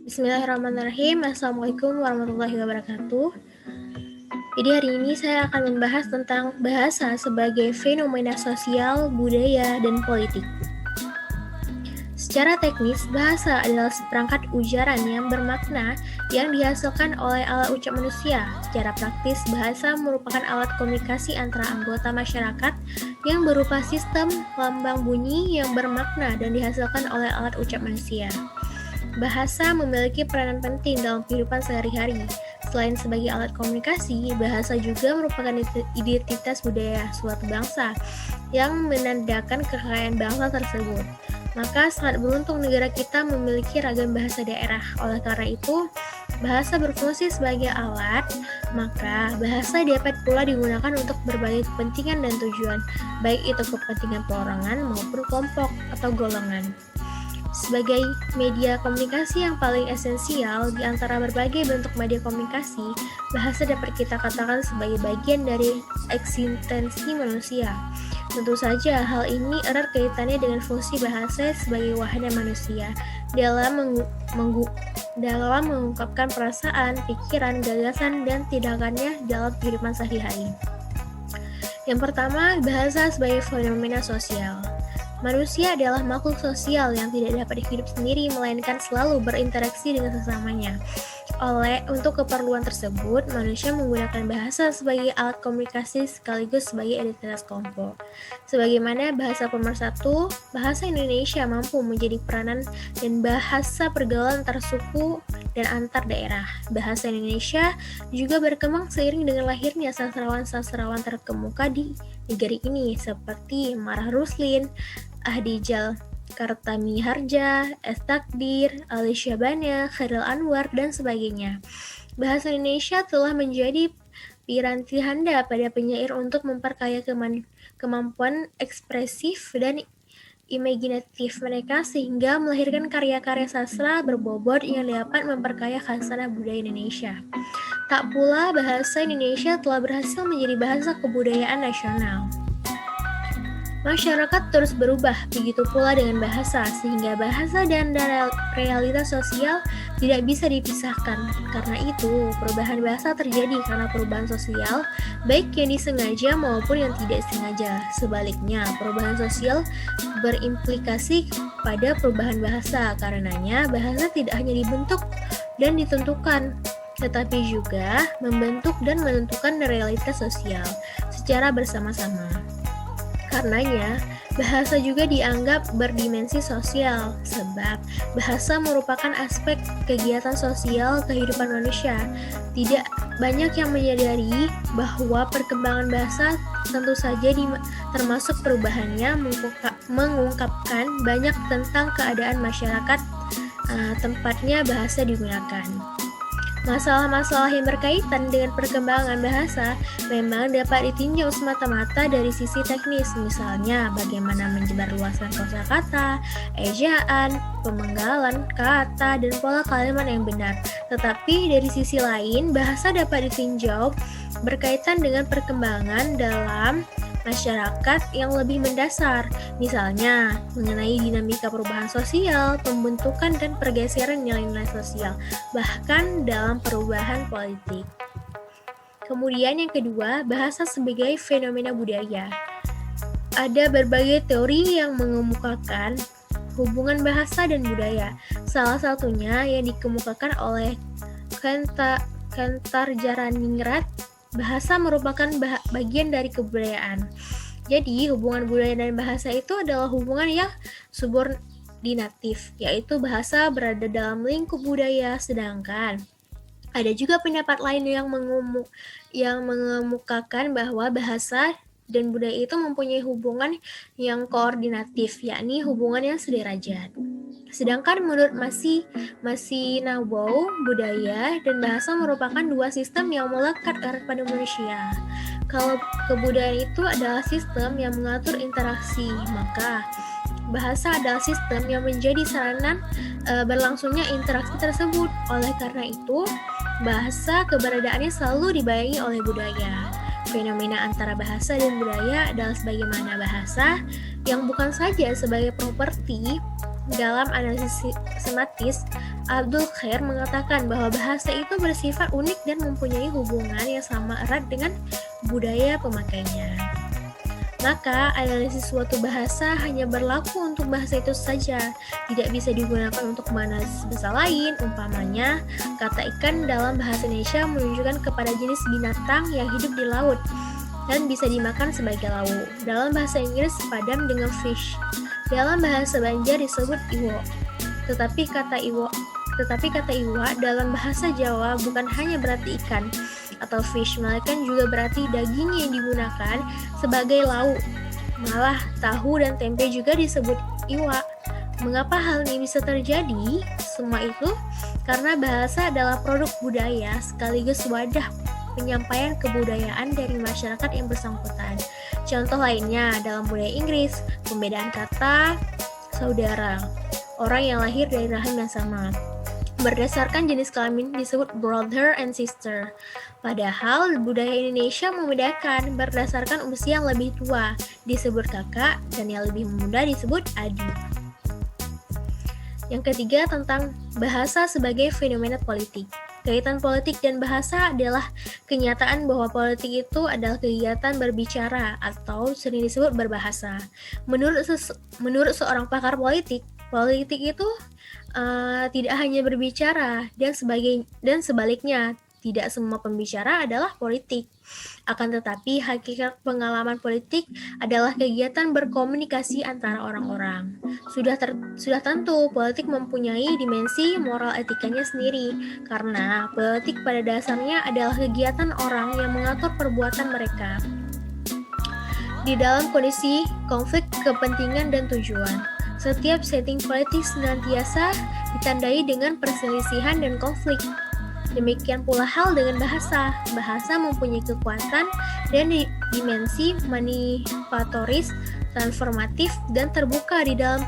Bismillahirrahmanirrahim. Assalamualaikum warahmatullahi wabarakatuh. Jadi hari ini saya akan membahas tentang bahasa sebagai fenomena sosial, budaya, dan politik. Secara teknis, bahasa adalah seperangkat ujaran yang bermakna yang dihasilkan oleh alat ucap manusia. Secara praktis, bahasa merupakan alat komunikasi antara anggota masyarakat yang berupa sistem lambang bunyi yang bermakna dan dihasilkan oleh alat ucap manusia. Bahasa memiliki peranan penting dalam kehidupan sehari-hari. Selain sebagai alat komunikasi, bahasa juga merupakan identitas budaya suatu bangsa yang menandakan kekayaan bangsa tersebut. Maka sangat beruntung negara kita memiliki ragam bahasa daerah. Oleh karena itu, bahasa berfungsi sebagai alat, maka bahasa dapat pula digunakan untuk berbagai kepentingan dan tujuan, baik itu kepentingan perorangan maupun kelompok atau golongan. Sebagai media komunikasi yang paling esensial di antara berbagai bentuk media komunikasi, bahasa dapat kita katakan sebagai bagian dari eksistensi manusia. Tentu saja hal ini erat kaitannya dengan fungsi bahasa sebagai wahana manusia dalam mengungkapkan perasaan, pikiran, gagasan, dan tindakannya dalam kehidupan sehari-hari. Yang pertama, bahasa sebagai fenomena sosial. Manusia adalah makhluk sosial yang tidak dapat hidup sendiri, melainkan selalu berinteraksi dengan sesamanya. Untuk keperluan tersebut, manusia menggunakan bahasa sebagai alat komunikasi sekaligus sebagai identitas kelompok. Sebagaimana bahasa pemersatu, bahasa Indonesia mampu menjadi peranan dan bahasa pergaulan antar suku dan antar daerah. Bahasa Indonesia juga berkembang seiring dengan lahirnya sastrawan-sastrawan terkemuka di negeri ini seperti Marah Ruslin, Ahdijal Kartamiharja, S. Takdir, Ali Syabana, Khairil Anwar, dan sebagainya. Bahasa Indonesia telah menjadi piranti handa pada penyair untuk memperkaya kemampuan ekspresif dan imajinatif mereka sehingga melahirkan karya-karya sastra berbobot yang dapat memperkaya khasanah budaya Indonesia. Tak pula bahasa Indonesia telah berhasil menjadi bahasa kebudayaan nasional. Masyarakat terus berubah, begitu pula dengan bahasa, sehingga bahasa dan realitas sosial tidak bisa dipisahkan. Karena itu, perubahan bahasa terjadi karena perubahan sosial, baik yang disengaja maupun yang tidak sengaja. Sebaliknya, perubahan sosial berimplikasi pada perubahan bahasa. Karenanya, bahasa tidak hanya dibentuk dan ditentukan, tetapi juga membentuk dan menentukan realitas sosial secara bersama-sama. Karenanya, bahasa juga dianggap berdimensi sosial, sebab bahasa merupakan aspek kegiatan sosial kehidupan manusia. Tidak banyak yang menyadari bahwa perkembangan bahasa tentu saja termasuk perubahannya mengungkapkan banyak tentang keadaan masyarakat tempatnya bahasa digunakan. Masalah-masalah yang berkaitan dengan perkembangan bahasa memang dapat ditinjau semata-mata dari sisi teknis, misalnya bagaimana menyebarluaskan kosakata, ejaan, pemenggalan kata, dan pola kalimat yang benar. Tetapi dari sisi lain, bahasa dapat ditinjau berkaitan dengan perkembangan dalam masyarakat yang lebih mendasar, misalnya mengenai dinamika perubahan sosial, pembentukan dan pergeseran nilai-nilai sosial, bahkan dalam perubahan politik. Kemudian yang kedua, bahasa sebagai fenomena budaya. Ada berbagai teori yang mengemukakan hubungan bahasa dan budaya. Salah satunya yang dikemukakan oleh Kartajarningrat, bahasa merupakan bagian dari kebudayaan. Jadi, hubungan budaya dan bahasa itu adalah hubungan yang subordinatif, yaitu bahasa berada dalam lingkup budaya, sedangkan ada juga pendapat lain yang mengemukakan bahwa bahasa dan budaya itu mempunyai hubungan yang koordinatif, yakni hubungan yang sederajat. Sedangkan menurut Masinawo, budaya dan bahasa merupakan dua sistem yang melekat erat pada manusia. Kalau kebudayaan itu adalah sistem yang mengatur interaksi, maka bahasa adalah sistem yang menjadi sarana berlangsungnya interaksi tersebut. Oleh karena itu, bahasa keberadaannya selalu dibayangi oleh budaya. Fenomena antara bahasa dan budaya adalah sebagaimana bahasa yang bukan saja sebagai properti Dalam analisis sistematis, Abdul Khair mengatakan bahwa bahasa itu bersifat unik dan mempunyai hubungan yang sama erat dengan budaya pemakainya. Maka, analisis suatu bahasa hanya berlaku untuk bahasa itu saja, tidak bisa digunakan untuk menganalisis bahasa lain. Umpamanya, kata ikan dalam bahasa Indonesia menunjukkan kepada jenis binatang yang hidup di laut dan bisa dimakan sebagai lauk. Dalam bahasa Inggris, padam dengan fish. Dalam bahasa Banjar disebut iwo. Tetapi kata iwa dalam bahasa Jawa bukan hanya berarti ikan atau fish, melainkan juga berarti daging yang digunakan sebagai lauk. Malah tahu dan tempe juga disebut iwa. Mengapa hal ini bisa terjadi? Semua itu karena bahasa adalah produk budaya sekaligus wadah penyampaian kebudayaan dari masyarakat yang bersangkutan. Contoh lainnya dalam budaya Inggris, pembedaan kata saudara, orang yang lahir dari rahim yang sama. Berdasarkan jenis kelamin disebut brother and sister. Padahal budaya Indonesia membedakan berdasarkan usia yang lebih tua disebut kakak dan yang lebih muda disebut adik. Yang ketiga tentang bahasa sebagai fenomena politik. Kaitan politik dan bahasa adalah kenyataan bahwa politik itu adalah kegiatan berbicara atau sering disebut berbahasa. Menurut seorang pakar politik itu tidak hanya berbicara dan sebaliknya, tidak semua pembicara adalah politik. Akan tetapi, hakikat pengalaman politik adalah kegiatan berkomunikasi antara orang-orang. Sudah tentu, politik mempunyai dimensi moral etikanya sendiri, karena politik pada dasarnya adalah kegiatan orang yang mengatur perbuatan mereka di dalam kondisi konflik kepentingan dan tujuan. Setiap setting politik senantiasa ditandai dengan perselisihan dan konflik. Demikian pula hal dengan bahasa. Bahasa mempunyai kekuatan dan dimensi manipulatoris, transformatif, dan terbuka di dalam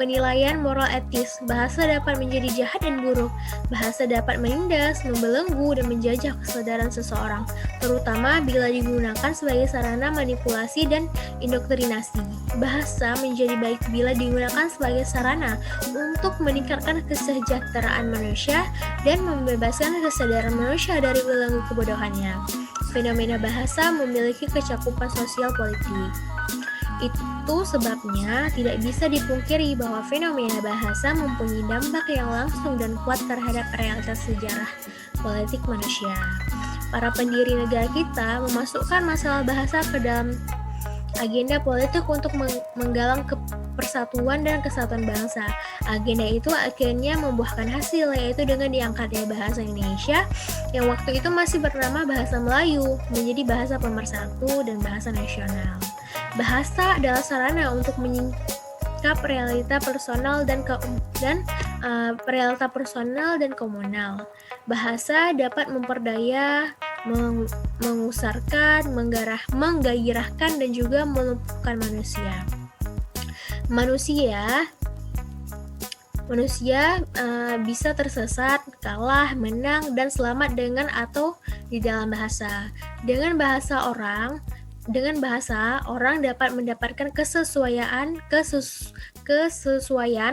penilaian moral etis. Bahasa dapat menjadi jahat dan buruk. Bahasa dapat menindas, membelenggu, dan menjajah kesadaran seseorang, terutama bila digunakan sebagai sarana manipulasi dan indoktrinasi. Bahasa menjadi baik bila digunakan sebagai sarana untuk meningkatkan kesejahteraan manusia dan membebaskan kesadaran manusia dari belenggu kebodohannya. Fenomena bahasa memiliki kecakupan sosial politik. Itu sebabnya tidak bisa dipungkiri bahwa fenomena bahasa mempunyai dampak yang langsung dan kuat terhadap realitas sejarah politik manusia. Para pendiri negara kita memasukkan masalah bahasa ke dalam agenda politik untuk menggalang persatuan dan kesatuan bangsa. Agenda itu akhirnya membuahkan hasil, yaitu dengan diangkatnya bahasa Indonesia yang waktu itu masih bernama bahasa Melayu menjadi bahasa pemersatu dan bahasa nasional. Bahasa adalah sarana untuk menyingkap realita personal dan komunal. Bahasa dapat memperdaya, mengusarkan, menggairahkan, dan juga melumpuhkan manusia. Manusia bisa tersesat, kalah, menang, dan selamat dengan atau di dalam bahasa. Dengan bahasa, orang dapat mendapatkan kesesuaian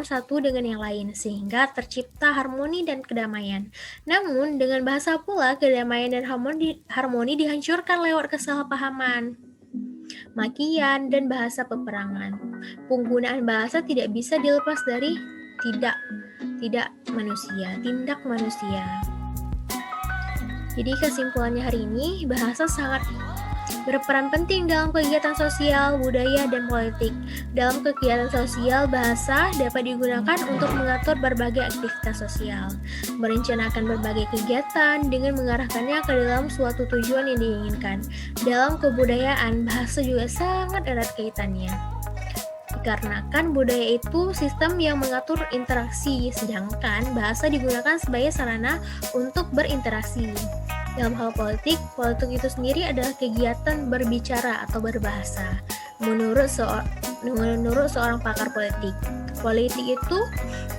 satu dengan yang lain, sehingga tercipta harmoni dan kedamaian. Namun, dengan bahasa pula, kedamaian dan harmoni dihancurkan lewat kesalahpahaman, makian, dan bahasa peperangan. Penggunaan bahasa tidak bisa dilepas dari tindak manusia. Jadi kesimpulannya hari ini, bahasa sangat berperan penting dalam kegiatan sosial, budaya, dan politik. Dalam kegiatan sosial, bahasa dapat digunakan untuk mengatur berbagai aktivitas sosial, merencanakan berbagai kegiatan dengan mengarahkannya ke dalam suatu tujuan yang diinginkan. Dalam kebudayaan, bahasa juga sangat erat kaitannya. Dikarenakan budaya itu sistem yang mengatur interaksi, sedangkan bahasa digunakan sebagai sarana untuk berinteraksi. Dalam hal politik itu sendiri adalah kegiatan berbicara atau berbahasa. Menurut seorang pakar politik itu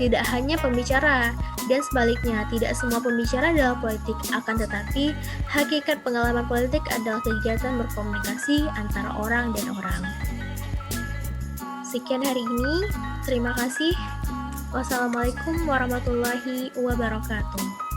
tidak hanya pembicara, dan sebaliknya tidak semua pembicara adalah politik. Akan tetapi, hakikat pengalaman politik adalah kegiatan berkomunikasi antara orang dan orang. Sekian hari ini, terima kasih. Wassalamualaikum warahmatullahi wabarakatuh.